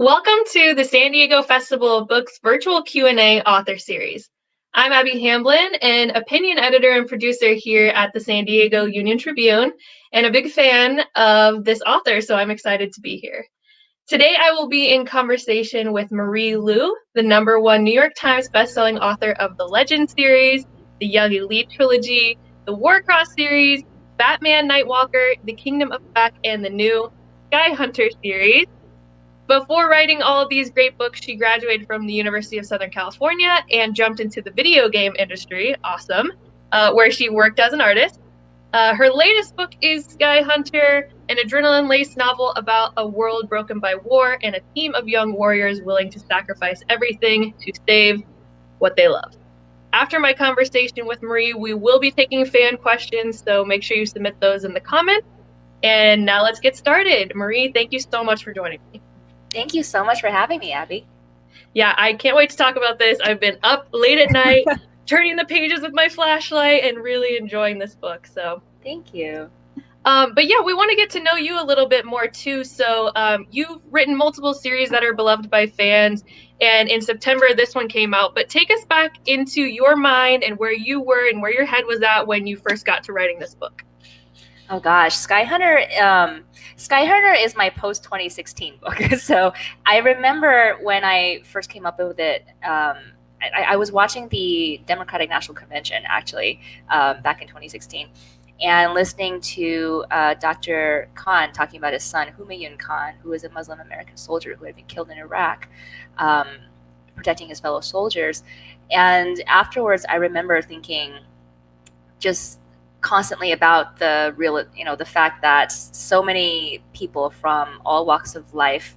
Welcome to the San Diego Festival of Books virtual Q&A author series. I'm Abby Hamblin, an opinion editor and producer here at the San Diego Union-Tribune, and a big fan of this author, so I'm excited to be here. Today I will be in conversation with Marie Lu, the #1 New York Times bestselling author of the Legend series, the Young Elite trilogy, the Warcross series, Batman Nightwalker, The Kingdom of Black, and the new Sky Hunter series. Before writing all of these great books, she graduated from the University of Southern California and jumped into the video game industry, awesome, where she worked as an artist. Her latest book is Sky Hunter, an adrenaline-laced novel about a world broken by war and a team of young warriors willing to sacrifice everything to save what they love. After my conversation with Marie, we will be taking fan questions, so make sure you submit those in the comments. And now let's get started. Marie, thank you so much for joining me. Thank you so much for having me, Abby. Yeah, I can't wait to talk about this. I've been up late at night, turning the pages with my flashlight and really enjoying this book. So thank you. But yeah, we want to get to know you a little bit more too. So you've written multiple series that are beloved by fans, and in September this one came out. But take us back into your mind and where you were and where your head was at when you first got to writing this book. Oh gosh, Sky Hunter is my post-2016 book. So I remember when I first came up with it, I was watching the Democratic National Convention actually back in 2016 and listening to Dr. Khan talking about his son, Humayun Khan, who was a Muslim American soldier who had been killed in Iraq, protecting his fellow soldiers. And afterwards, I remember thinking just constantly about the fact that so many people from all walks of life,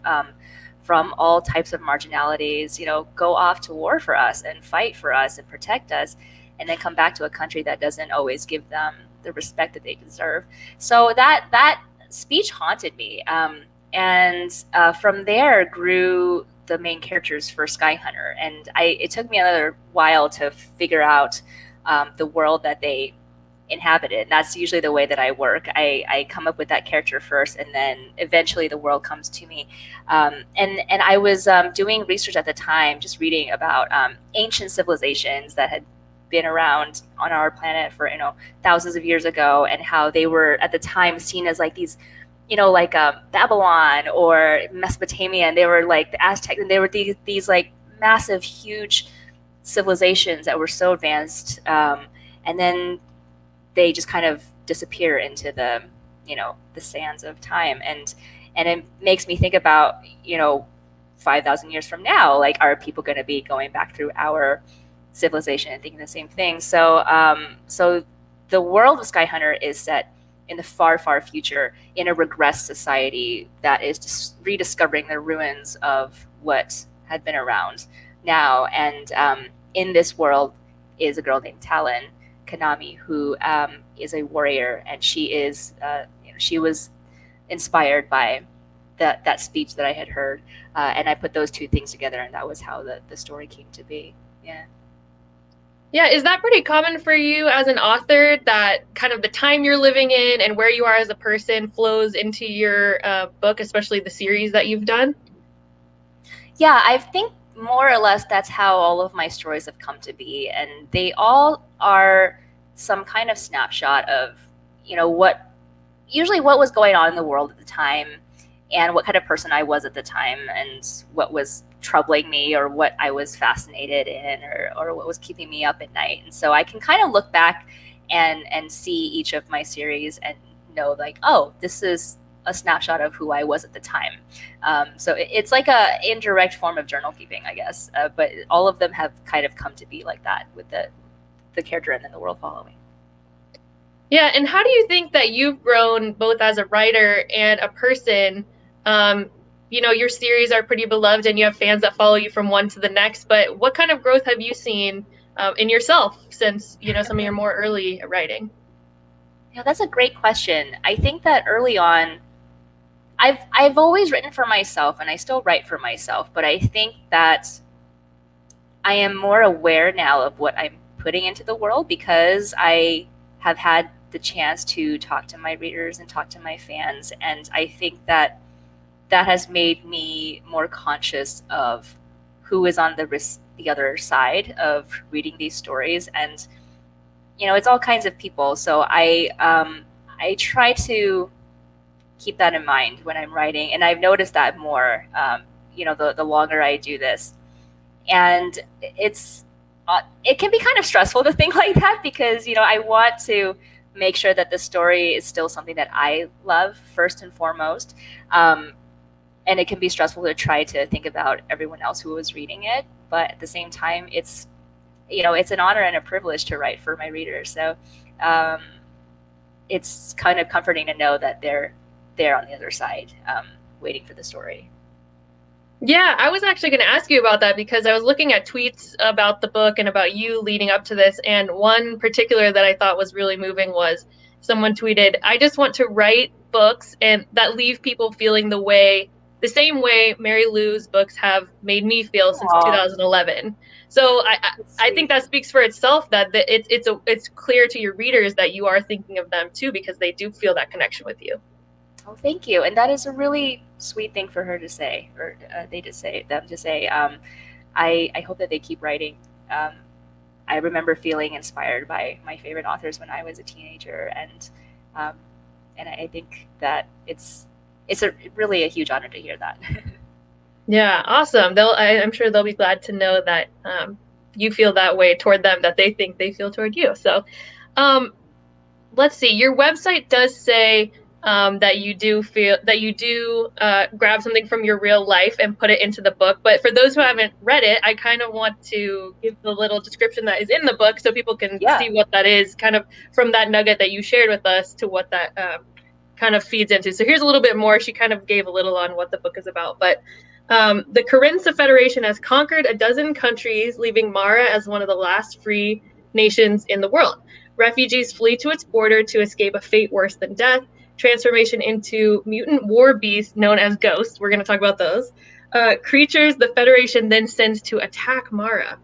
from all types of marginalities, go off to war for us and fight for us and protect us, and then come back to a country that doesn't always give them the respect that they deserve. So that speech haunted me, and from there grew the main characters for Sky Hunter, and it took me another while to figure out the world that they inhabited. That's usually the way that I work. I come up with that character first, and then eventually the world comes to me. And I was doing research at the time, just reading about ancient civilizations that had been around on our planet for thousands of years ago, and how they were at the time seen as like these, like Babylon or Mesopotamia, and they were like the Aztecs, and they were these like massive, huge civilizations that were so advanced, and then they just kind of disappear into the sands of time, and it makes me think about 5,000 years from now, like, are people going to be going back through our civilization and thinking the same thing? So the world of Sky Hunter is set in the far, far future, in a regressed society that is just rediscovering the ruins of what had been around now. And in this world is a girl named Talon Kanami, who is a warrior, and she is she was inspired by that speech that I had heard, and I put those two things together, and that was how the story came to be. Yeah, is that pretty common for you as an author, that kind of the time you're living in and where you are as a person flows into your book, especially the series that you've done? Yeah, I think more or less that's how all of my stories have come to be, and they all are some kind of snapshot of what was going on in the world at the time, and what kind of person I was at the time, and what was troubling me, or what I was fascinated in, or what was keeping me up at night. And so I can kind of look back and see each of my series and know, like, oh, this is a snapshot of who I was at the time. So it's like a indirect form of journal keeping, I guess. But all of them have kind of come to be like that, with the character and then the world following. Yeah, and how do you think that you've grown both as a writer and a person? Your series are pretty beloved, and you have fans that follow you from one to the next. But what kind of growth have you seen in yourself since some of your more early writing? That's a great question. I think that early on, I've always written for myself, and I still write for myself, but I think that I am more aware now of what I'm putting into the world, because I have had the chance to talk to my readers and talk to my fans. And I think that that has made me more conscious of who is on the other side of reading these stories. And it's all kinds of people. So I try to keep that in mind when I'm writing, and I've noticed that more. The longer I do this, and it can be kind of stressful to think like that, because I want to make sure that the story is still something that I love first and foremost. And it can be stressful to try to think about everyone else who was reading it, but at the same time, it's an honor and a privilege to write for my readers. So it's kind of comforting to know that they're there on the other side, waiting for the story. Yeah, I was actually going to ask you about that because I was looking at tweets about the book and about you leading up to this. And one particular that I thought was really moving was someone tweeted, "I just want to write books and that leave people feeling the same way Mary Lou's books have made me feel since Aww. 2011." So I think that speaks for itself, that it's clear to your readers that you are thinking of them too, because they do feel that connection with you. Oh, thank you. And that is a really sweet thing for her to say, or them to say. I hope that they keep writing. I remember feeling inspired by my favorite authors when I was a teenager, and I think that it's really a huge honor to hear that. Yeah, awesome. I'm sure they'll be glad to know that you feel that way toward them, that they think they feel toward you. So, let's see. Your website does say that you do grab something from your real life and put it into the book. But for those who haven't read it, I kind of want to give the little description that is in the book so people can see what that is, kind of from that nugget that you shared with us to what that kind of feeds into. So here's a little bit more. She kind of gave a little on what the book is about. But the Carinthia Federation has conquered a dozen countries, leaving Mara as one of the last free nations in the world. Refugees flee to its border to escape a fate worse than death, transformation into mutant war beasts known as ghosts. We're going to talk about those. Creatures the Federation then sends to attack Mara.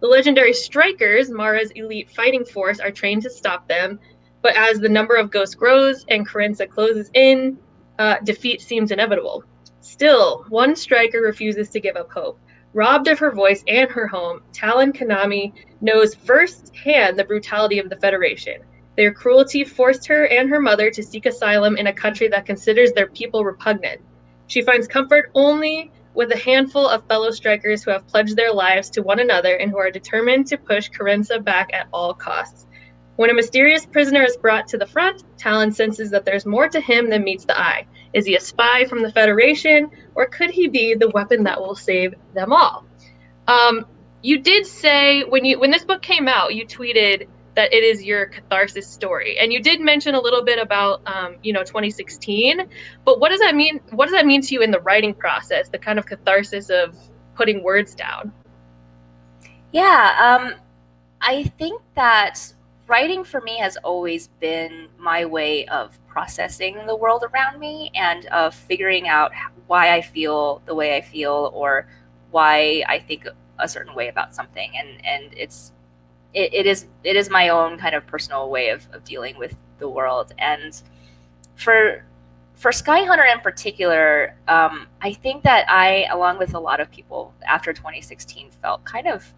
The legendary strikers, Mara's elite fighting force, are trained to stop them, but as the number of ghosts grows and Carinthia closes in, defeat seems inevitable. Still, one striker refuses to give up hope. Robbed of her voice and her home, Talon Kanami knows firsthand the brutality of the Federation. Their cruelty forced her and her mother to seek asylum in a country that considers their people repugnant. She finds comfort only with a handful of fellow strikers who have pledged their lives to one another and who are determined to push Carinthia back at all costs. When a mysterious prisoner is brought to the front, Talon senses that there's more to him than meets the eye. Is he a spy from the Federation, or could he be the weapon that will save them all? You did say when this book came out, you tweeted that it is your catharsis story, and you did mention a little bit about 2016. But what does that mean? What does that mean to you in the writing process? The kind of catharsis of putting words down. Yeah, I think that writing for me has always been my way of processing the world around me and of figuring out why I feel the way I feel, or why I think a certain way about something. And it is my own kind of personal way of dealing with the world. And for Sky Hunter in particular, I think that I, along with a lot of people after 2016, felt kind of,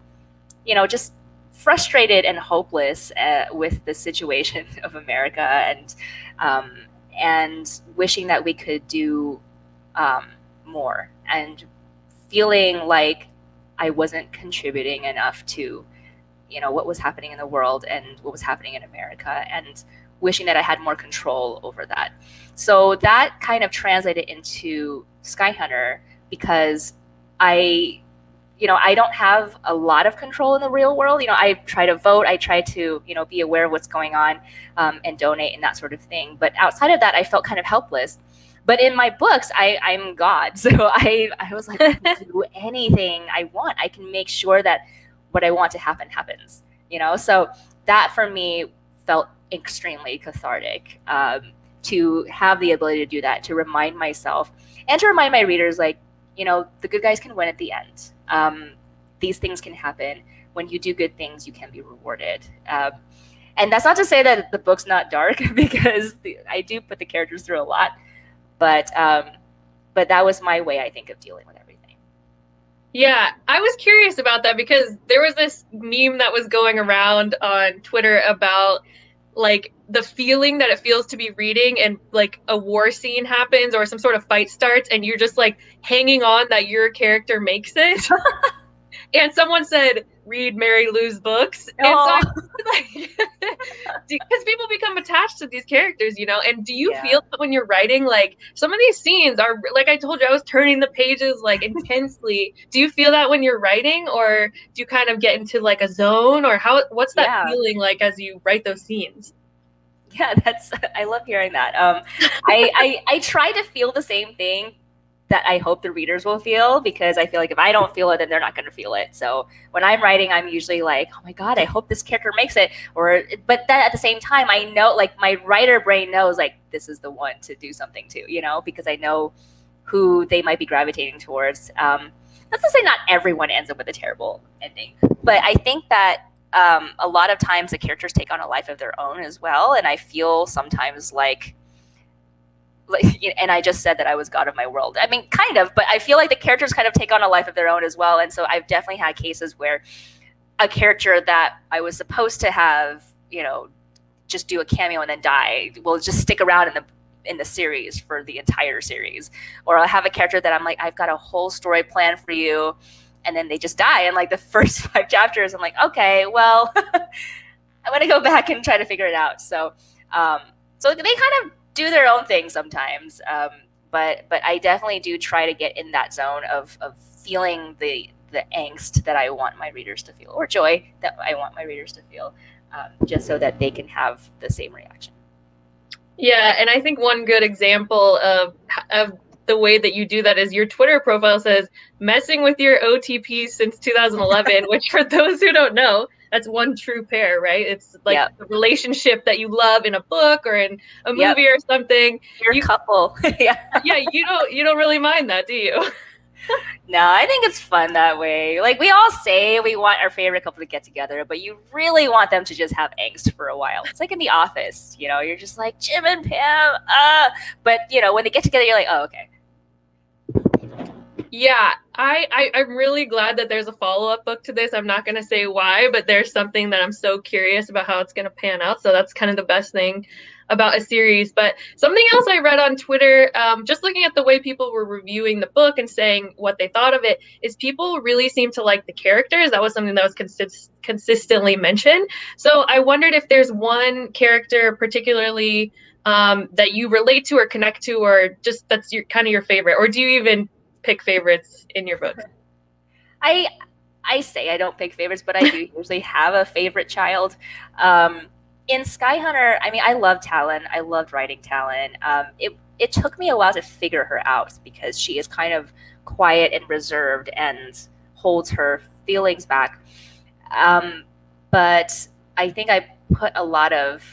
just frustrated and hopeless with the situation of America, and wishing that we could do more, and feeling like I wasn't contributing enough to, what was happening in the world and what was happening in America, and wishing that I had more control over that. So that kind of translated into Sky Hunter, because I don't have a lot of control in the real world. I try to vote, I try to, be aware of what's going on, and donate and that sort of thing. But outside of that, I felt kind of helpless. But in my books, I'm God. So I was like, I can do anything I want. I can make sure that what I want to happen happens, So that for me felt extremely cathartic, to have the ability to do that, to remind myself and to remind my readers, like, the good guys can win at the end. These things can happen. When you do good things, you can be rewarded. And that's not to say that the book's not dark, because I do put the characters through a lot. But But that was my way, I think, of dealing with everything. Yeah, I was curious about that because there was this meme that was going around on Twitter about like the feeling that it feels to be reading and like a war scene happens or some sort of fight starts and you're just like hanging on that your character makes it. And someone said, read Mary Lou's books. And so Oh, I like, because people become attached to these characters, you know? And do you yeah. feel that when you're writing, like some of these scenes are, like I told you, I was turning the pages like intensely. Do you feel that when you're writing, or do you kind of get into like a zone, or what's that Yeah. feeling like as you write those scenes? Yeah, I love hearing that. I try to feel the same thing that I hope the readers will feel, because I feel like if I don't feel it, then they're not going to feel it. So when I'm writing, I'm usually like, oh my God, I hope this character makes it. But then at the same time, I know, like, my writer brain knows, like, this is the one to do something to, because I know who they might be gravitating towards. That's to say not everyone ends up with a terrible ending, but I think that a lot of times the characters take on a life of their own as well. And I feel sometimes like, and I just said that I was God of my world. I mean, kind of, but I feel like the characters kind of take on a life of their own as well. And so I've definitely had cases where a character that I was supposed to have, just do a cameo and then die will just stick around in the series for the entire series. Or I'll have a character that I'm like, I've got a whole story planned for you, and then they just die in like the first 5 chapters. I'm like, okay, well, I'm gonna go back and try to figure it out. So they kind of do their own thing sometimes. But I definitely do try to get in that zone of feeling the angst that I want my readers to feel, or joy that I want my readers to feel, just so that they can have the same reaction. Yeah, and I think one good example of the way that you do that is your Twitter profile says messing with your OTPs since 2011, which for those who don't know, that's one true pair, right? It's like Yep. the relationship that you love in a book or in a movie Yep. or something. Your couple. Yeah. Yeah, you don't really mind that, do you? No, I think it's fun that way. Like, we all say we want our favorite couple to get together, but you really want them to just have angst for a while. It's like in The Office, you're just like, Jim and Pam, but when they get together, you're like, oh, okay. Yeah, I'm really glad that there's a follow-up book to this. I'm not going to say why, but there's something that I'm so curious about how it's going to pan out. So that's kind of the best thing about a series. But something else I read on Twitter, just looking at the way people were reviewing the book and saying what they thought of it, is people really seem to like the characters. That was something that was consistently mentioned. So I wondered if there's one character particularly that you relate to or connect to, or just that's your kind of your favorite, or do you even pick favorites in your book? I say I don't pick favorites, but I do usually have a favorite child. In Skyhunter, I mean, I love Talon. I loved writing Talon. It took me a while to figure her out, because she is kind of quiet and reserved and holds her feelings back. But I think I put a lot of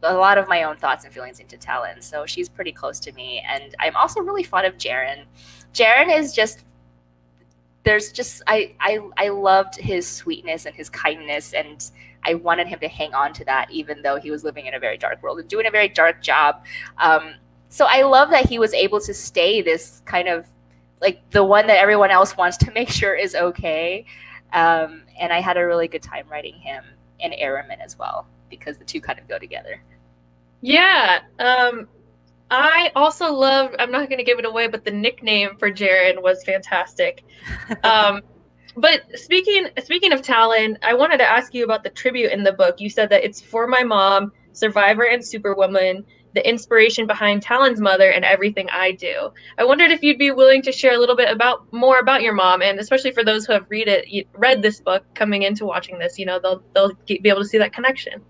my own thoughts and feelings into Talon, so she's pretty close to me. And I'm also really fond of Jaren. Jaren is just I loved his sweetness and his kindness, and I wanted him to hang on to that, even though he was living in a very dark world and doing a very dark job. So I love that he was able to stay this kind of like the one that everyone else wants to make sure is okay. And I had a really good time writing him and Aramin as well, because the two kind of go together. Yeah. I also love, I'm not going to give it away, but the nickname for Jaren was fantastic. But speaking of Talon, I wanted to ask you about the tribute in the book. You said that it's for my mom, survivor and superwoman, the inspiration behind Talon's mother, and everything I do. I wondered if you'd be willing to share a little bit more about your mom, and especially for those who have read this book coming into watching this, they'll be able to see that connection.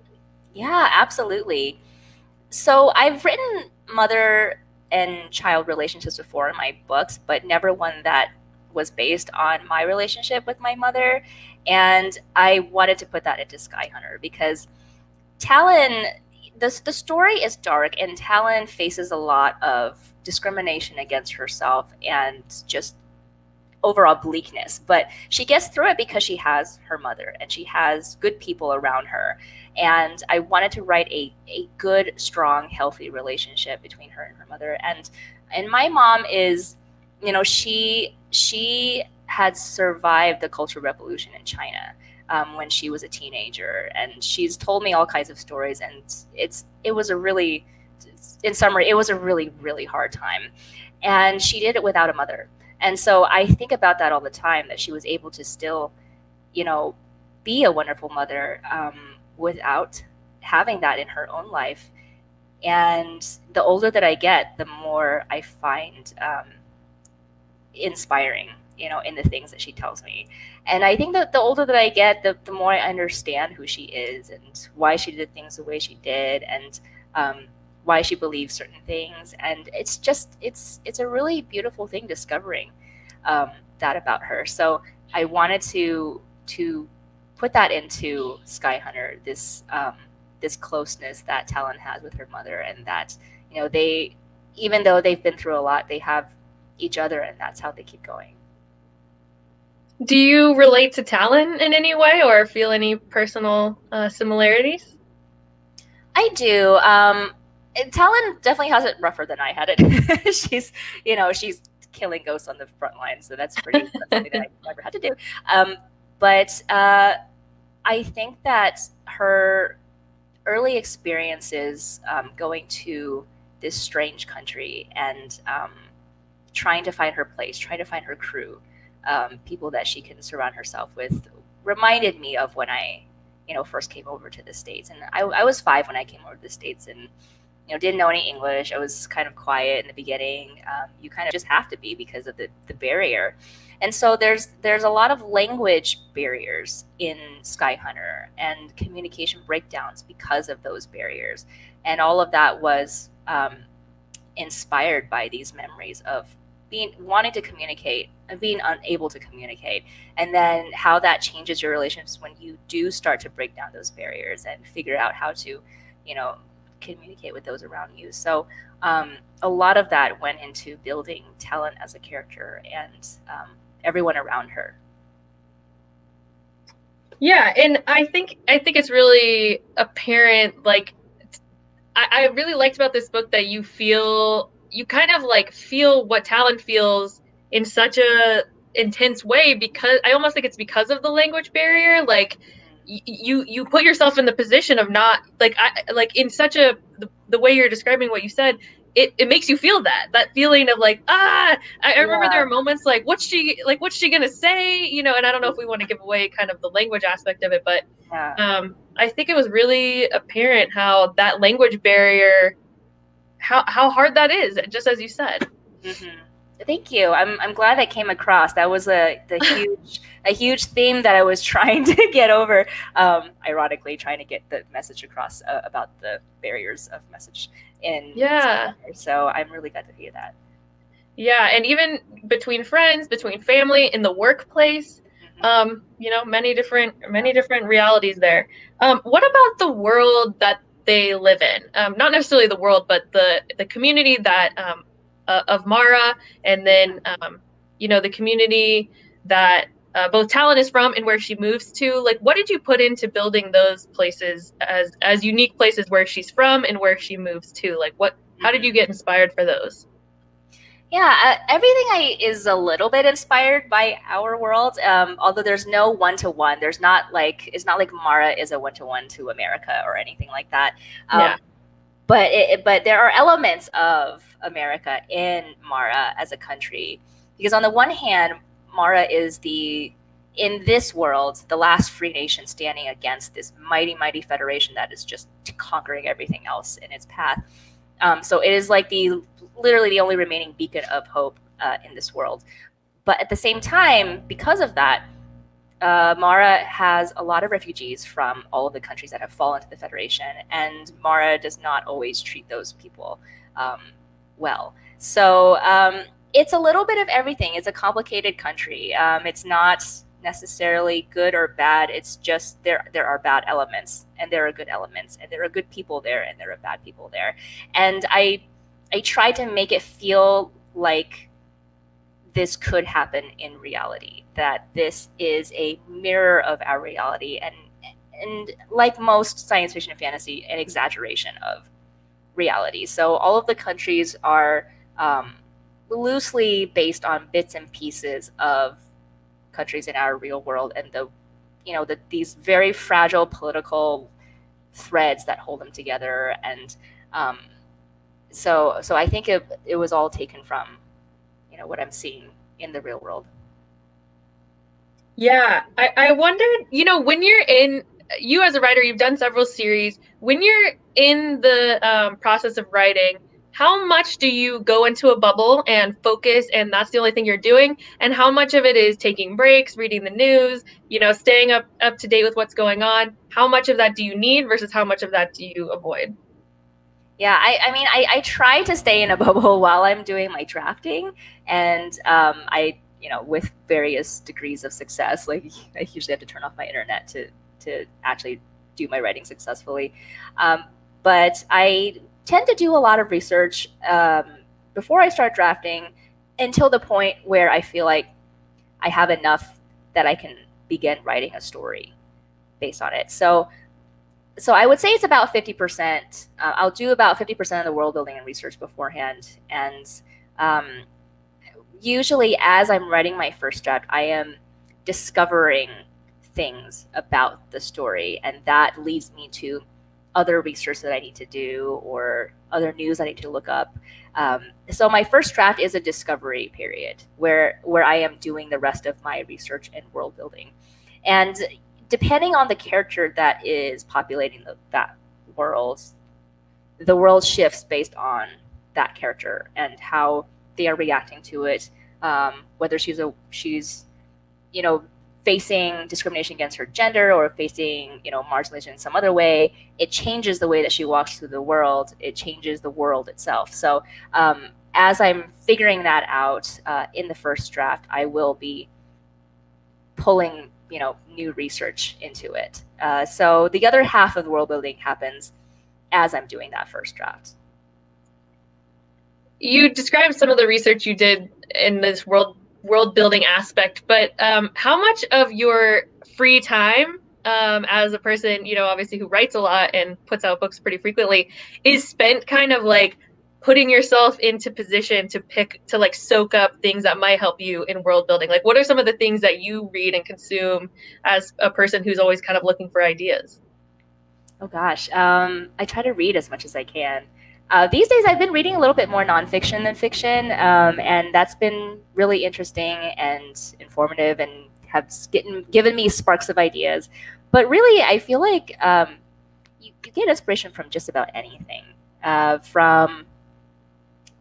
Yeah, absolutely. So I've written mother and child relationships before in my books, but never one that was based on my relationship with my mother. And I wanted to put that into Skyhunter, because Talon, the story is dark, and Talon faces a lot of discrimination against herself and just overall bleakness, but she gets through it because she has her mother and she has good people around her. And I wanted to write a good, strong, healthy relationship between her and her mother. And And my mom is, she had survived the Cultural Revolution in China when she was a teenager, and she's told me all kinds of stories. And it was a really, in summary, it was a really, really hard time, and she did it without a mother. And so I think about that all the time, that she was able to still, you know, be a wonderful mother without having that in her own life. And the older that I get, the more I find inspiring, in the things that she tells me. And I think that the older that I get, the more I understand who she is and why she did things the way she did, and why she believes certain things. And it's a really beautiful thing discovering that about her. So I wanted to put that into Sky Hunter, this closeness that Talon has with her mother, and that they, even though they've been through a lot, they have each other, and that's how they keep going. Do you relate to Talon in any way or feel any personal similarities? I do. Talon definitely has it rougher than I had it. She's killing ghosts on the front line, so that's something that I never had to do. But I think that her early experiences going to this strange country and trying to find her place, trying to find her crew, people that she can surround herself with, reminded me of when I, first came over to the States. And I was 5 when I came over to the States, and didn't know any English. I was kind of quiet in the beginning. You kind of just have to be because of the barrier. And so there's a lot of language barriers in Sky Hunter and communication breakdowns because of those barriers. And all of that was inspired by these memories of wanting to communicate and being unable to communicate, and then how that changes your relationships when you do start to break down those barriers and figure out how to, communicate with those around you. So a lot of that went into building Talon as a character and everyone around her. Yeah, and I think it's really apparent. Like, I really liked about this book that you kind of like feel what Talon feels in such a intense way, because I almost think it's because of the language barrier. Like, you put yourself in the position of not like in such the way you're describing what you said, it makes you feel that feeling of like, I remember there were moments like, what's she gonna say, and I don't know if we want to give away kind of the language aspect of it, but I think it was really apparent how that language barrier, how hard that is, just as you said. Mm-hmm. Thank you. I'm glad that came across. That was a huge theme that I was trying to get over. Ironically, trying to get the message across about the barriers of message in. Yeah. So I'm really glad to hear that. Yeah, and even between friends, between family, in the workplace, many different realities there. What about the world that they live in? Not necessarily the world, but the community that of Mara, and then the community that both Talon is from and where she moves to. Like, what did you put into building those places as unique places where she's from and where she moves to? Like, how did you get inspired for those? Yeah, everything is a little bit inspired by our world. Although there's no one-to-one. It's not like Mara is a one-to-one to America or anything like that. Yeah. But there are elements of America in Mara as a country, because on the one hand, Mara is in this world, the last free nation standing against this mighty, mighty federation that is just conquering everything else in its path. So it is like literally the only remaining beacon of hope in this world. But at the same time, because of that, Mara has a lot of refugees from all of the countries that have fallen to the Federation, and Mara does not always treat those people well. So it's a little bit of everything. It's a complicated country. It's not necessarily good or bad. It's just there are bad elements, and there are good elements, and there are good people there, and there are bad people there. And I try to make it feel like this could happen in reality, that this is a mirror of our reality, and like most science fiction and fantasy, an exaggeration of reality. So all of the countries are um, loosely based on bits and pieces of countries in our real world and these very fragile political threads that hold them together. And um, so I think it was all taken from what I'm seeing in the real world. Yeah, I wondered, when you as a writer, you've done several series. When you're in the process of writing, how much do you go into a bubble and focus, and that's the only thing you're doing? And how much of it is taking breaks, reading the news, staying up to date with what's going on? How much of that do you need versus how much of that do you avoid? Yeah, I mean, I try to stay in a bubble while I'm doing my drafting, and with various degrees of success. Like, I usually have to turn off my internet to actually do my writing successfully. But I tend to do a lot of research before I start drafting until the point where I feel like I have enough that I can begin writing a story based on it. So I would say it's about 50%. I'll do about 50% of the world building and research beforehand. And usually as I'm writing my first draft, I am discovering things about the story. And that leads me to other research that I need to do or other news I need to look up. So my first draft is a discovery period where I am doing the rest of my research and world building. And depending on the character that is populating that world, the world shifts based on that character and how they are reacting to it. Whether she's facing discrimination against her gender or facing marginalization in some other way, it changes the way that she walks through the world. It changes the world itself. So as I'm figuring that out in the first draft, I will be pulling new research into it. So the other half of the world building happens as I'm doing that first draft. You described some of the research you did in this world building aspect, but how much of your free time as a person, obviously who writes a lot and puts out books pretty frequently, is spent kind of like putting yourself into position to soak up things that might help you in world building? Like, what are some of the things that you read and consume as a person who's always kind of looking for ideas? Oh gosh, I try to read as much as I can. These days, I've been reading a little bit more nonfiction than fiction, and that's been really interesting and informative, and has given me sparks of ideas. But really, I feel like you get inspiration from just about anything, from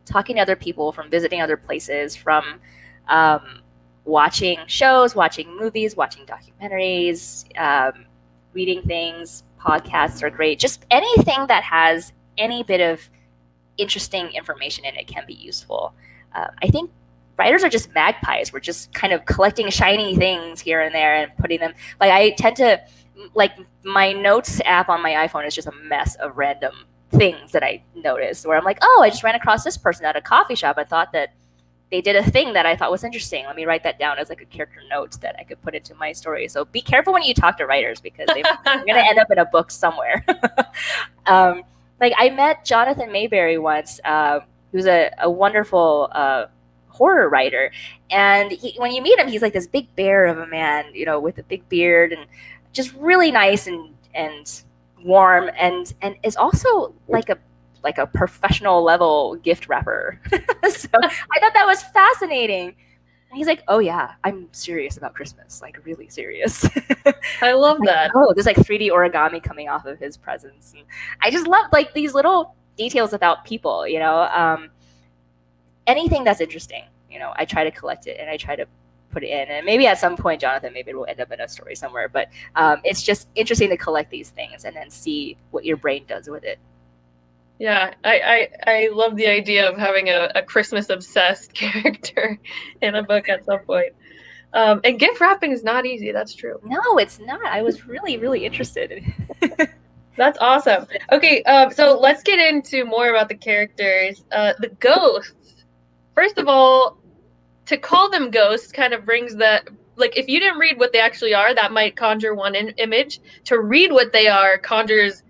talking to other people, from visiting other places, from watching shows, watching movies, watching documentaries, reading things. Podcasts are great. Just anything that has any bit of interesting information in it can be useful. I think writers are just magpies. We're just kind of collecting shiny things here and there and putting them. Like, I tend to, like, my notes app on my iPhone is just a mess of random things that I noticed, where I'm like, oh, I just ran across this person at a coffee shop. I thought that they did a thing that I thought was interesting. Let me write that down as like a character note that I could put into my story. So be careful when you talk to writers, because they're going to end up in a book somewhere. Like, I met Jonathan Mayberry once, who's a wonderful horror writer. And when you meet him, he's like this big bear of a man, with a big beard, and just really nice and warm, and is also like a professional level gift wrapper. So I thought that was fascinating. And he's like, oh yeah, I'm serious about Christmas, like really serious. I love that. Oh, there's like 3D origami coming off of his presents. And I just love like these little details about people, anything that's interesting, I try to collect it and I try to put it in. And maybe at some point, Jonathan, maybe it will end up in a story somewhere, but it's just interesting to collect these things and then see what your brain does with it. Yeah, I love the idea of having a Christmas obsessed character in a book at some point. And gift wrapping is not easy. That's true. No, it's not. I was really, really interested. That's awesome. Okay, so let's get into more about the characters. The ghosts. First of all, to call them ghosts kind of brings that, like, if you didn't read what they actually are, that might conjure one image. To read what they are conjures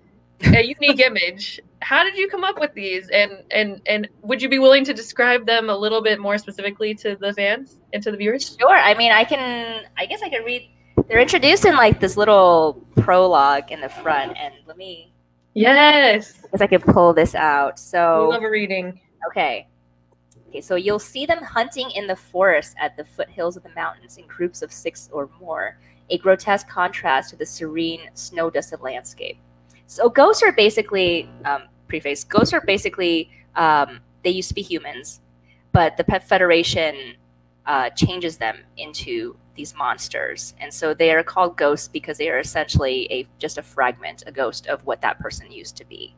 a unique image. how did you come up with these? And would you be willing to describe them a little bit more specifically to the fans and to the viewers? Sure. I mean, I guess I could read. They're introduced in like this little prologue in the front, and let me. Yes. I guess I could pull this out. We So, love a reading. okay. Okay, so you'll see them hunting in the forest at the foothills of the mountains in groups of 6 or more, a grotesque contrast to the serene, snow-dusted landscape. So ghosts are basically, preface, ghosts are basically, they used to be humans, but the Pet Federation changes them into these monsters. And so they are called ghosts because they are essentially just a fragment, a ghost of what that person used to be.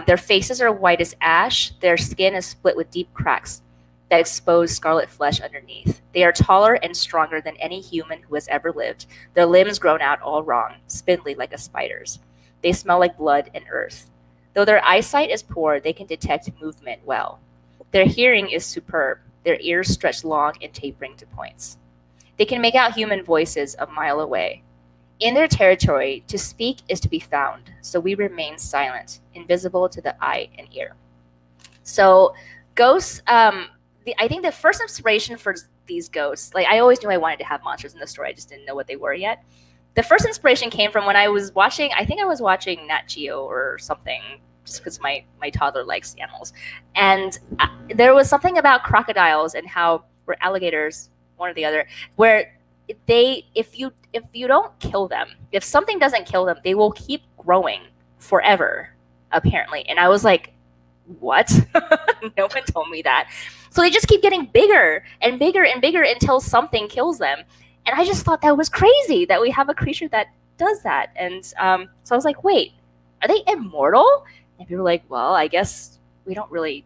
Their faces are white as ash. Their skin is split with deep cracks that expose scarlet flesh underneath. They are taller and stronger than any human who has ever lived. Their limbs grown out all wrong, spindly like a spider's. They smell like blood and earth. Though their eyesight is poor, they can detect movement well. Their hearing is superb. Their ears stretch long and tapering to points. They can make out human voices a mile away. In their territory, to speak is to be found, so we remain silent, invisible to the eye and ear. So ghosts, I think the first inspiration for these ghosts, like I always knew I wanted to have monsters in the story, I just didn't know what they were yet. The first inspiration came from when I was watching, I think I was watching Nat Geo or something, just because my toddler likes animals. And there was something about crocodiles and how, or alligators, one or the other, where if you don't kill them, if something doesn't kill them, they will keep growing forever, apparently. And I was like, what? No one told me that. So they just keep getting bigger and bigger and bigger until something kills them. And I just thought that was crazy that we have a creature that does that. And so I was like, wait, are they immortal? And people were like, well, I guess we don't really,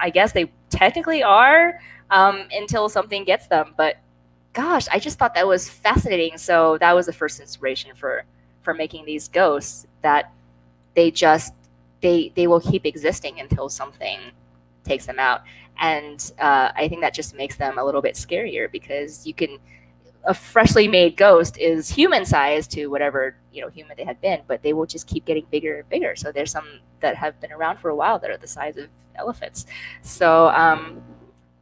I guess they technically are until something gets them. But gosh, I just thought that was fascinating. So that was the first inspiration for making these ghosts, that they just they will keep existing until something takes them out. And I think that just makes them a little bit scarier, because a freshly made ghost is human sized to whatever human they had been, but they will just keep getting bigger and bigger. So there's some that have been around for a while that are the size of elephants. So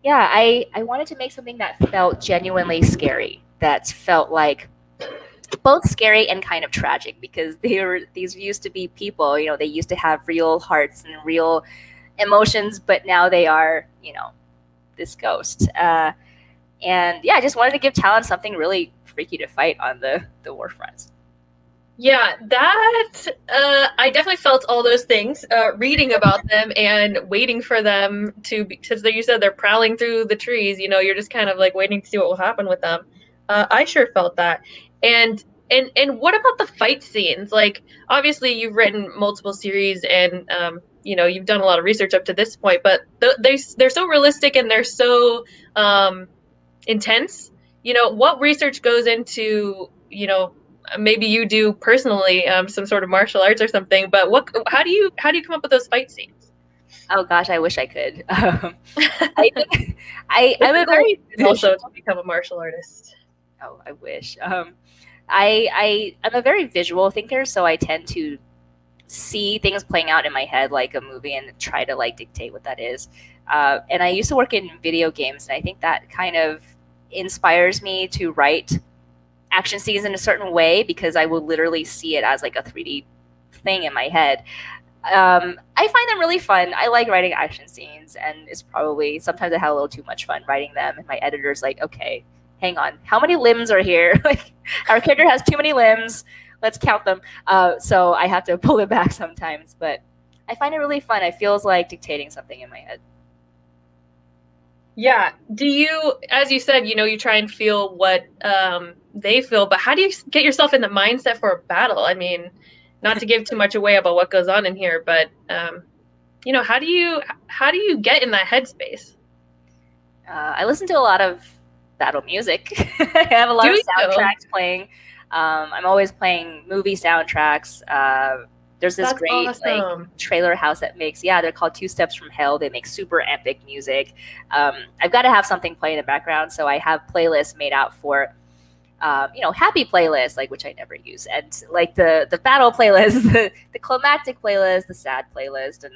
yeah, I wanted to make something that felt genuinely scary, that felt like both scary and kind of tragic, because these used to be people, they used to have real hearts and real emotions, but now they are, this ghost. And yeah, I just wanted to give talent something really freaky to fight on the war front. Yeah, that I definitely felt all those things reading about them and waiting for them because you said they're prowling through the trees. You're just kind of like waiting to see what will happen with them. I sure felt that. And what about the fight scenes? Like, obviously, you've written multiple series and you've done a lot of research up to this point, but they're so realistic and they're so intense. What research goes into maybe you do personally some sort of martial arts or something, but how do you come up with those fight scenes? Oh gosh, I wish I could. I think I'm a very also to become a martial artist. Oh, I wish. I'm a very visual thinker, so I tend to see things playing out in my head like a movie and try to like dictate what that is. And I used to work in video games, and I think that kind of inspires me to write action scenes in a certain way, because I will literally see it as like a 3D thing in my head. I find them really fun. I like writing action scenes, and it's probably sometimes I have a little too much fun writing them, and my editor's like, okay, hang on, how many limbs are here? Like, our character has too many limbs, let's count them. So I have to pull it back sometimes, but I find it really fun. It feels like dictating something in my head. Yeah. Do you, as you said, you try and feel what they feel, but how do you get yourself in the mindset for a battle? I mean, not to give too much away about what goes on in here, but how do you get in that headspace? I listen to a lot of battle music. I have a lot of soundtracks playing. I'm always playing movie soundtracks. There's this great awesome. Like trailer house that makes, they're called Two Steps from Hell. They make super epic music. I've got to have something playing in the background, so I have playlists made out for happy playlist, like, which I never use, and like the battle playlist, the climactic playlist, the sad playlist, and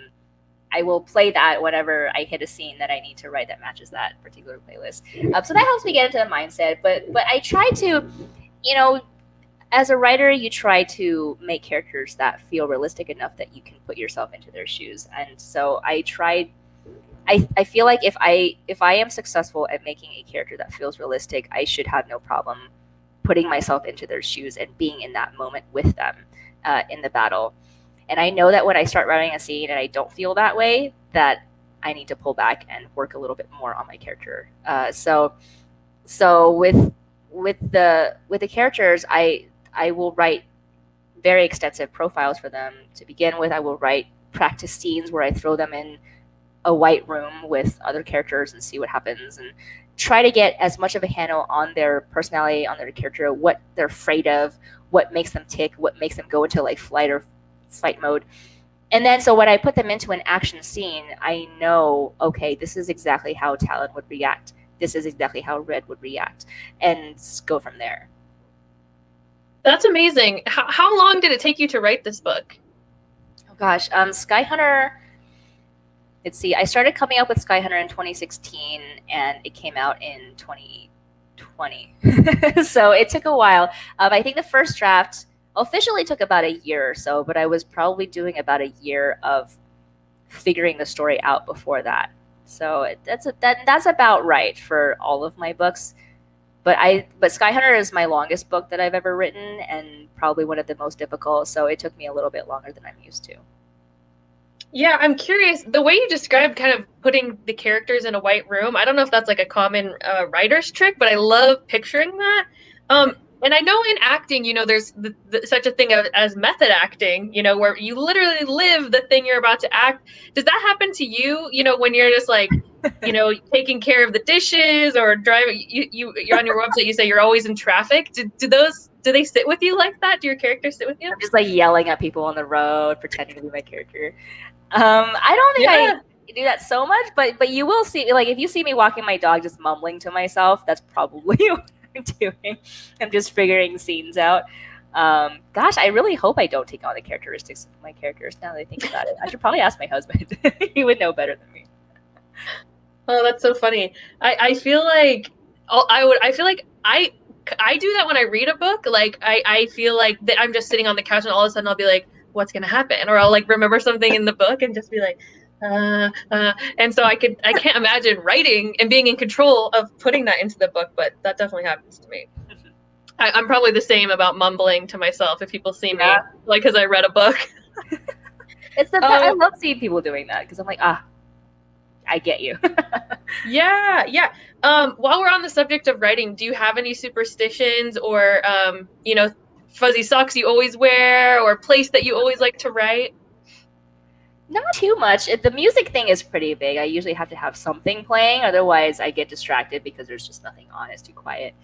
I will play that whenever I hit a scene that I need to write that matches that particular playlist. So that helps me get into the mindset. But I try to, you know, as a writer, you try to make characters that feel realistic enough that you can put yourself into their shoes. And so I tried. I feel like if I am successful at making a character that feels realistic, I should have no problem putting myself into their shoes and being in that moment with them in the battle. And I know that when I start writing a scene and I don't feel that way, that I need to pull back and work a little bit more on my character. So with the characters, I will write very extensive profiles for them to begin with. I will write practice scenes where I throw them in a white room with other characters and see what happens, and try to get as much of a handle on their personality, on their character, what they're afraid of, what makes them tick, what makes them go into like flight or fight mode. And then so when I put them into an action scene, I know, okay, this is exactly how Talon would react. This is exactly how Red would react, and go from there. That's amazing. How long did it take you to write this book? Oh gosh, Sky Hunter. Let's see. I started coming up with Sky Hunter in 2016, and it came out in 2020. So it took a while. I think the first draft officially took about a year or so, but I was probably doing about a year of figuring the story out before that. So that's about right for all of my books. But Sky Hunter is my longest book that I've ever written, and probably one of the most difficult. So it took me a little bit longer than I'm used to. Yeah, I'm curious. The way you described kind of putting the characters in a white room, I don't know if that's like a common writer's trick, but I love picturing that. And I know in acting, there's such a thing as method acting, where you literally live the thing you're about to act. Does that happen to you, when you're just like, taking care of the dishes or driving? You're on your website, you say you're always in traffic. Do they sit with you like that? Do your characters sit with you? I'm just like yelling at people on the road, pretending to be my character. I don't think I do that so much, but you will see, like, if you see me walking my dog just mumbling to myself, that's probably what I'm doing. I'm just figuring scenes out. Gosh, I really hope I don't take on the characteristics of my characters now that I think about it. I should probably ask my husband. He would know better than me. Oh, that's so funny. I feel like I do that when I read a book. Like I feel like that I'm just sitting on the couch and all of a sudden I'll be like, what's gonna happen? Or I'll like remember something in the book and just be like, and so I can't imagine writing and being in control of putting that into the book, but that definitely happens to me. I'm probably the same about mumbling to myself if people see me, like, because I read a book. It's the I love seeing people doing that because I'm like, I get you. Yeah. While we're on the subject of writing, do you have any superstitions or, fuzzy socks you always wear or place that you always like to write? Not too much. The music thing is pretty big. I usually have to have something playing, otherwise I get distracted because there's just nothing on. It's too quiet.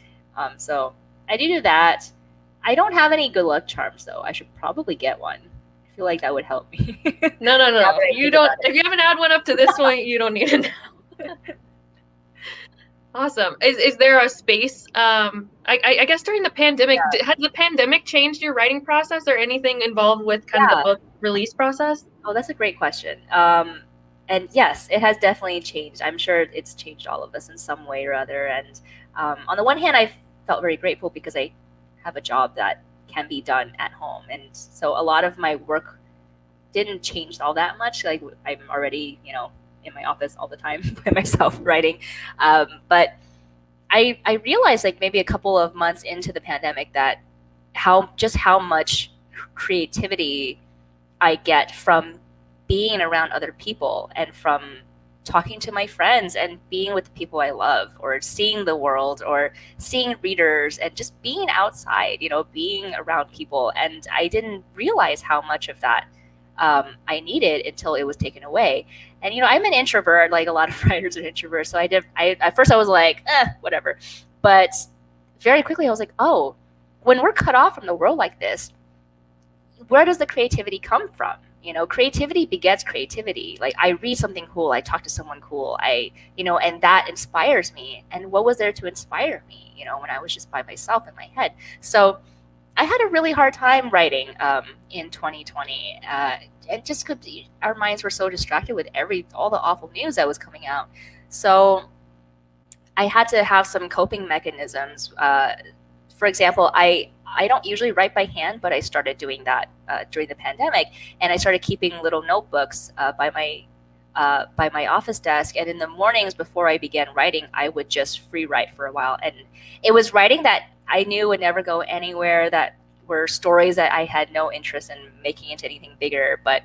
So I do that. I don't have any good luck charms though. I should probably get one. I feel like that would help me. No. You don't. If you haven't had one up to this point, you don't need it now. Awesome. Is there a space? I guess during the pandemic, has the pandemic changed your writing process or anything involved with kind of the book release process? Oh, that's a great question. And yes, it has definitely changed. I'm sure it's changed all of us in some way or other. And on the one hand, I felt very grateful because I have a job that can be done at home. And so a lot of my work didn't change all that much. Like, I'm already, in my office all the time by myself writing. But I realized, like, maybe a couple of months into the pandemic that how much creativity I get from being around other people and from talking to my friends and being with the people I love, or seeing the world, or seeing readers, and just being outside, being around people. And I didn't realize how much of that I needed until it was taken away. And, I'm an introvert, like a lot of writers are introverts. So at first I was like, whatever. But very quickly I was like, oh, when we're cut off from the world like this, where does the creativity come from? creativity begets creativity. Like, I read something cool, I talk to someone cool, and that inspires me. And what was there to inspire me, when I was just by myself in my head? So I had a really hard time writing in 2020, and just because our minds were so distracted with all the awful news that was coming out. So I had to have some coping mechanisms. For example, I don't usually write by hand, but I started doing that during the pandemic, and I started keeping little notebooks by my office desk. And in the mornings before I began writing, I would just free write for a while. And it was writing that I knew would never go anywhere, that were stories that I had no interest in making into anything bigger. But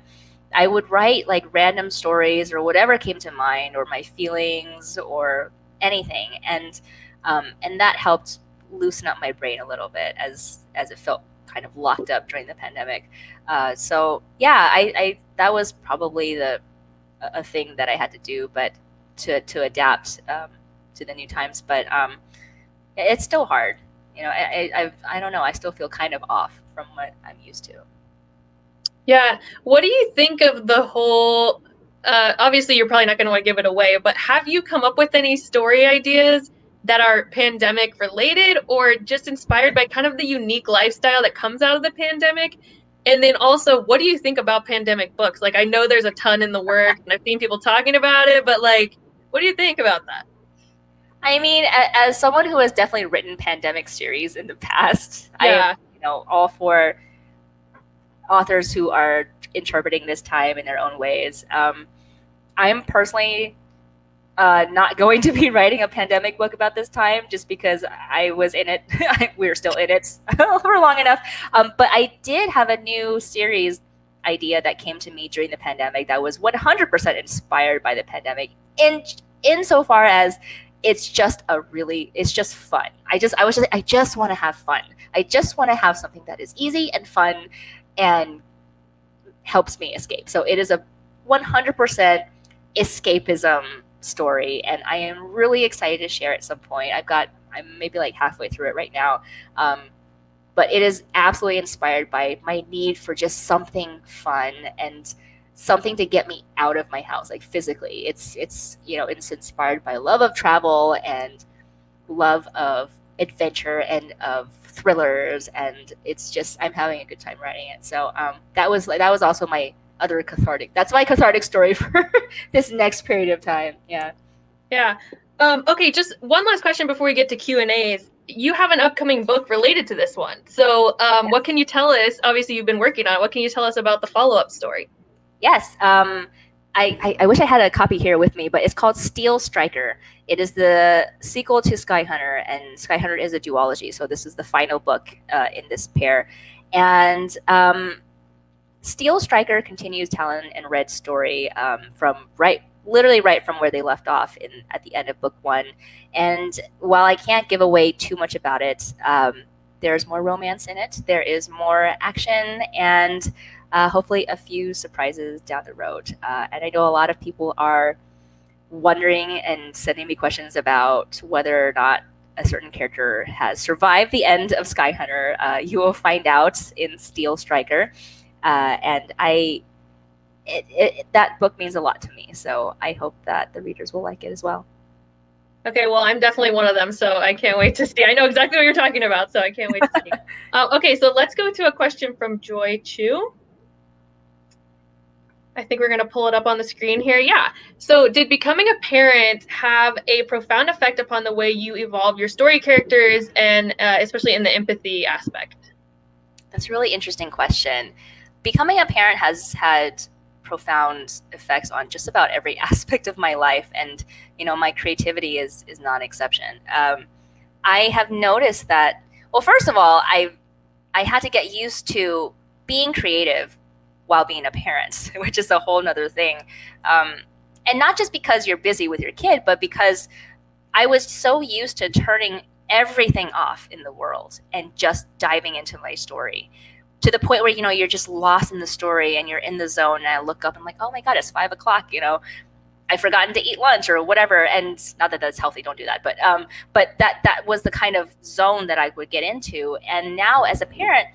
I would write like random stories or whatever came to mind, or my feelings or anything. And that helped loosen up my brain a little bit as it felt kind of locked up during the pandemic. So yeah, I that was probably a thing that I had to do, but to adapt to the new times. But it's still hard. I don't know. I still feel kind of off from what I'm used to. Yeah. What do you think of the whole? Obviously, you're probably not going to want to give it away, but have you come up with any story ideas that are pandemic related or just inspired by kind of the unique lifestyle that comes out of the pandemic? And then also, what do you think about pandemic books? Like, I know there's a ton in the works, and I've seen people talking about it, but like, what do you think about that? I mean, as someone who has definitely written pandemic series in the past, I Yeah. am, all for authors who are interpreting this time in their own ways. I'm personally not going to be writing a pandemic book about this time, just because I was in it. We're still in it for long enough. But I did have a new series idea that came to me during the pandemic that was 100% inspired by the pandemic, insofar as it's just fun. I just want to have fun. I just want to have something that is easy and fun and helps me escape. So it is a 100% escapism story, and I am really excited to share at some point. I'm maybe like halfway through it right now. But it is absolutely inspired by my need for just something fun and something to get me out of my house, like physically. It's inspired by love of travel and love of adventure and of thrillers, and it's just, I'm having a good time writing it. So that was also my other cathartic. That's my cathartic story for this next period of time. Yeah. Yeah. Okay, just one last question before we get to Q&As. You have an upcoming book related to this one. So Yes. What can you tell us? Obviously, you've been working on it. What can you tell us about the follow-up story? Yes. I wish I had a copy here with me, but it's called Steel Striker. It is the sequel to Sky Hunter, and Sky Hunter is a duology. So this is the final book in this pair. And Steel Striker continues Talon and Red's story literally right from where they left off at the end of book one. And while I can't give away too much about it, there's more romance in it. There is more action, and hopefully a few surprises down the road. And I know a lot of people are wondering and sending me questions about whether or not a certain character has survived the end of Sky Hunter. You will find out in Steel Striker. And that book means a lot to me, so I hope that the readers will like it as well. Okay, well, I'm definitely one of them, so I can't wait to see. I know exactly what you're talking about, so I can't wait to see. Okay, so let's go to a question from Joy Chu. I think we're going to pull it up on the screen here. Yeah. So did becoming a parent have a profound effect upon the way you evolve your story characters, and especially in the empathy aspect? That's a really interesting question. Becoming a parent has had profound effects on just about every aspect of my life, and my creativity is not an exception. I have noticed that, well, first of all, I had to get used to being creative while being a parent, which is a whole nother thing. And not just because you're busy with your kid, but because I was so used to turning everything off in the world and just diving into my story, to the point where, you're just lost in the story and you're in the zone. And I look up and I'm like, oh my God, it's 5 o'clock. I've forgotten to eat lunch or whatever. And not that that's healthy, don't do that. But that was the kind of zone that I would get into. And now as a parent,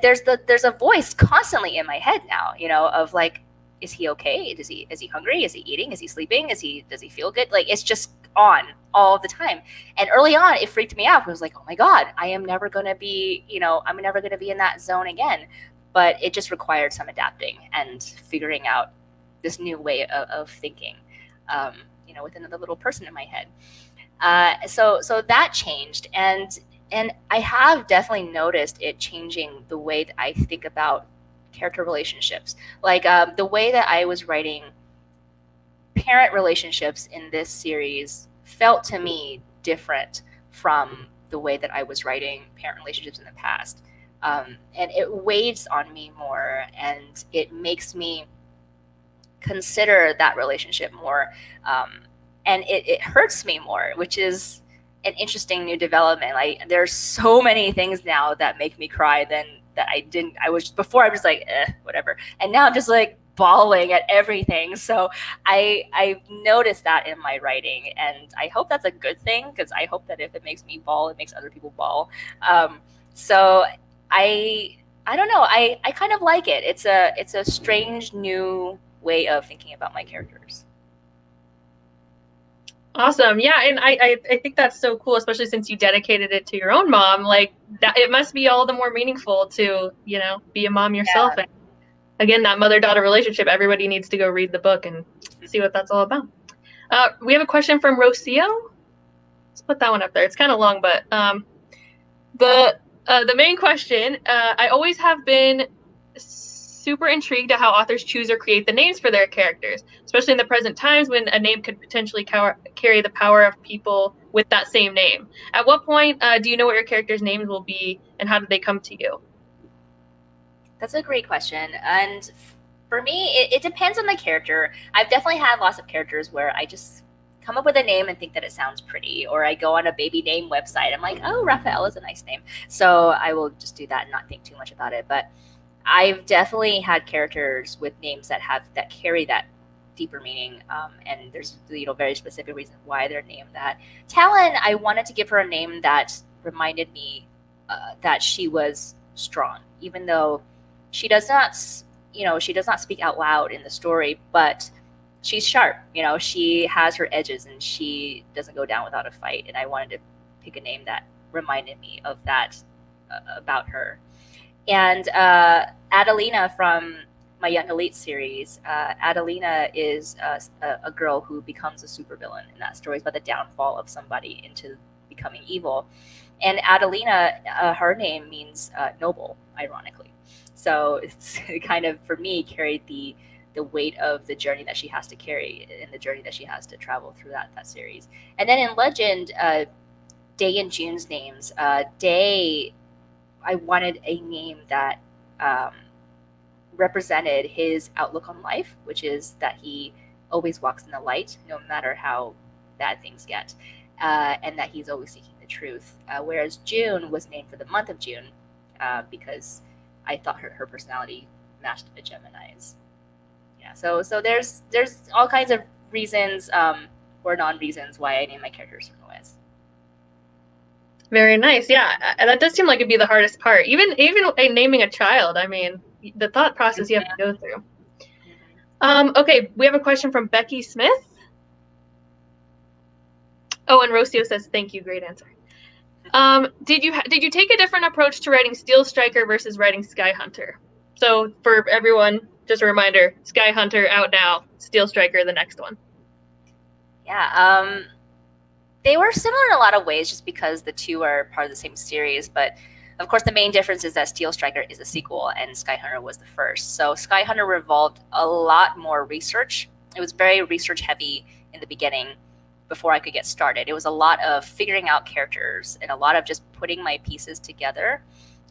there's a voice constantly in my head now, of like, is he okay? Is he hungry? Is he eating? Is he sleeping? Does he feel good? Like, it's just on all the time. And early on, it freaked me out. I was like, oh my God, I'm never going to be in that zone again. But it just required some adapting and figuring out this new way of thinking, within the little person in my head. So that changed, and I have definitely noticed it changing the way that I think about character relationships. Like, the way that I was writing parent relationships in this series felt to me different from the way that I was writing parent relationships in the past. And it weighs on me more, and it makes me consider that relationship more. And it hurts me more, which is an interesting new development. Like, there's so many things now that make me cry than that I didn't. I was before, I was like, whatever. And now I'm just like bawling at everything. So I've noticed that in my writing, and I hope that's a good thing, because I hope that if it makes me bawl, it makes other people bawl. So I don't know. I kind of like it. It's a strange new way of thinking about my characters. Awesome. Yeah, and I think that's so cool, especially since you dedicated it to your own mom. Like, that, it must be all the more meaningful to, be a mom yourself. Yeah. And again, that mother-daughter relationship, everybody needs to go read the book and see what that's all about. We have a question from Rocio. Let's put that one up there. It's kind of long, but the main question, I always have been super intrigued at how authors choose or create the names for their characters, especially in the present times when a name could potentially carry the power of people with that same name. At what point do you know what your characters' names will be, and how did they come to you? That's a great question. And for me, it depends on the character. I've definitely had lots of characters where I just come up with a name and think that it sounds pretty, or I go on a baby name website. I'm like, oh, Raphael is a nice name. So I will just do that and not think too much about it. But I've definitely had characters with names that carry that deeper meaning, and there's very specific reasons why they're named that. Talon, I wanted to give her a name that reminded me that she was strong, even though she does not speak out loud in the story, but she's sharp. She has her edges, and she doesn't go down without a fight. And I wanted to pick a name that reminded me of that about her. And Adelina from my Young Elite series, Adelina is a girl who becomes a supervillain in that story. It's about the downfall of somebody into becoming evil. And Adelina, her name means noble, ironically. So it's kind of, for me, carried the weight of the journey that she has to carry and the journey that she has to travel through that series. And then in Legend, Day and June's names, Day, I wanted a name that represented his outlook on life, which is that he always walks in the light, no matter how bad things get, and that he's always seeking the truth. Whereas June was named for the month of June, because I thought her personality matched a Gemini's. Yeah, so there's all kinds of reasons or non-reasons why I name my characters certain ways. Very nice. Yeah, that does seem like it'd be the hardest part. Even naming a child, I mean, the thought process you have to go through. Okay, we have a question from Becky Smith. Oh, and Rocio says, thank you, great answer. Did you take a different approach to writing Steel Striker versus writing Sky Hunter? So for everyone, just a reminder, Sky Hunter out now, Steel Striker the next one. Yeah, they were similar in a lot of ways just because the two are part of the same series, but of course the main difference is that Steel Striker is a sequel and Sky Hunter was the first. So Sky Hunter involved a lot more research. It was very research heavy in the beginning before I could get started. It was a lot of figuring out characters and a lot of just putting my pieces together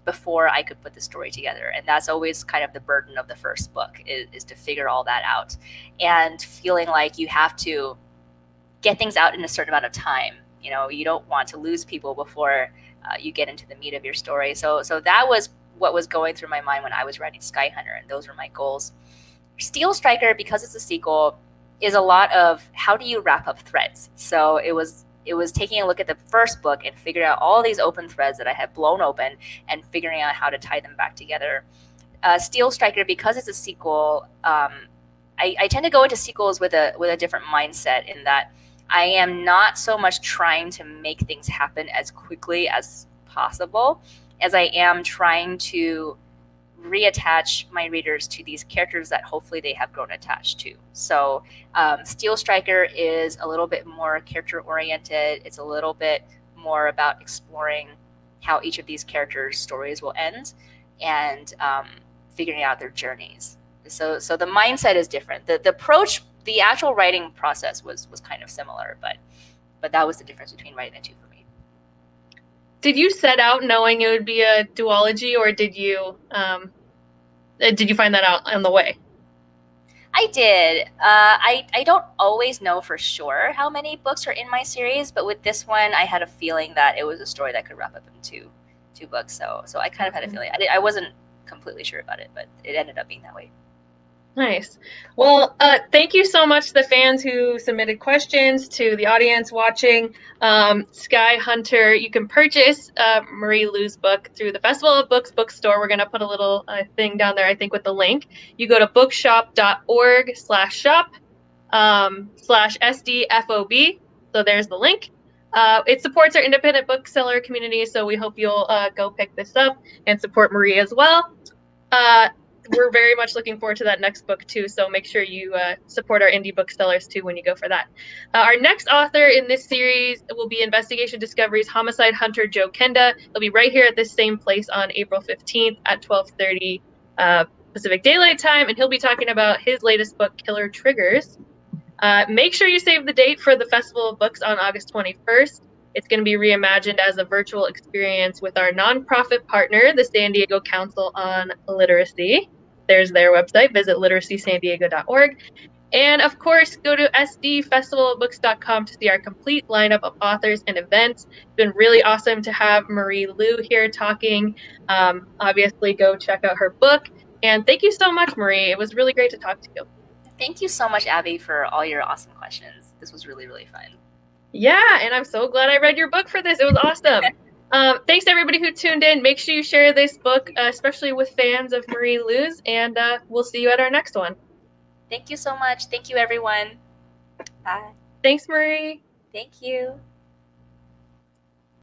before I could put the story together. And that's always kind of the burden of the first book is to figure all that out, and feeling like you have to get things out in a certain amount of time. You don't want to lose people before you get into the meat of your story. So that was what was going through my mind when I was writing Sky Hunter, and those were my goals. Steel Striker, because it's a sequel, is a lot of how do you wrap up threads. So it was it was taking a look at the first book and figuring out all these open threads that I had blown open and figuring out how to tie them back together. Steel Striker, because it's a sequel, I tend to go into sequels with a different mindset, in that I am not so much trying to make things happen as quickly as possible as I am trying to reattach my readers to these characters that hopefully they have grown attached to. So Steel Striker is a little bit more character oriented. It's a little bit more about exploring how each of these characters' stories will end, and figuring out their journeys. So the mindset is different. The approach, the actual writing process was kind of similar, but that was the difference between writing the two for me. Did you set out knowing it would be a duology, or did you find that out on the way? I did. I don't always know for sure how many books are in my series, but with this one, I had a feeling that it was a story that could wrap up in two books. So I kind of had a feeling. I wasn't completely sure about it, but it ended up being that way. Nice. Well, thank you so much to the fans who submitted questions, to the audience watching. Sky Hunter, you can purchase Marie Lu's book through the Festival of Books bookstore. We're going to put a little thing down there, I think, with the link. You go to bookshop.org/shop/SDFOB. So there's the link. It supports our independent bookseller community, so we hope you'll go pick this up and support Marie as well. We're very much looking forward to that next book too, so make sure you support our indie booksellers too when you go for that. Our next author in this series will be Investigation Discovery's homicide hunter Joe Kenda. He'll be right here at this same place on April 15th at 12:30 Pacific Daylight Time, and he'll be talking about his latest book, Killer Triggers. Make sure you save the date for the Festival of Books on August 21st. It's going to be reimagined as a virtual experience with our nonprofit partner, the San Diego Council on Literacy. There's their website. Visit literacysandiego.org. And of course, go to sdfestivalbooks.com to see our complete lineup of authors and events. It's been really awesome to have Marie Lu here talking. Obviously, go check out her book. And thank you so much, Marie. It was really great to talk to you. Thank you so much, Abby, for all your awesome questions. This was really, really fun. Yeah, and I'm so glad I read your book for this. It was awesome. Thanks to everybody who tuned in. Make sure you share this book, especially with fans of Marie Lu's, and we'll see you at our next one. Thank you so much. Thank you, everyone. Bye. Thanks, Marie. Thank you.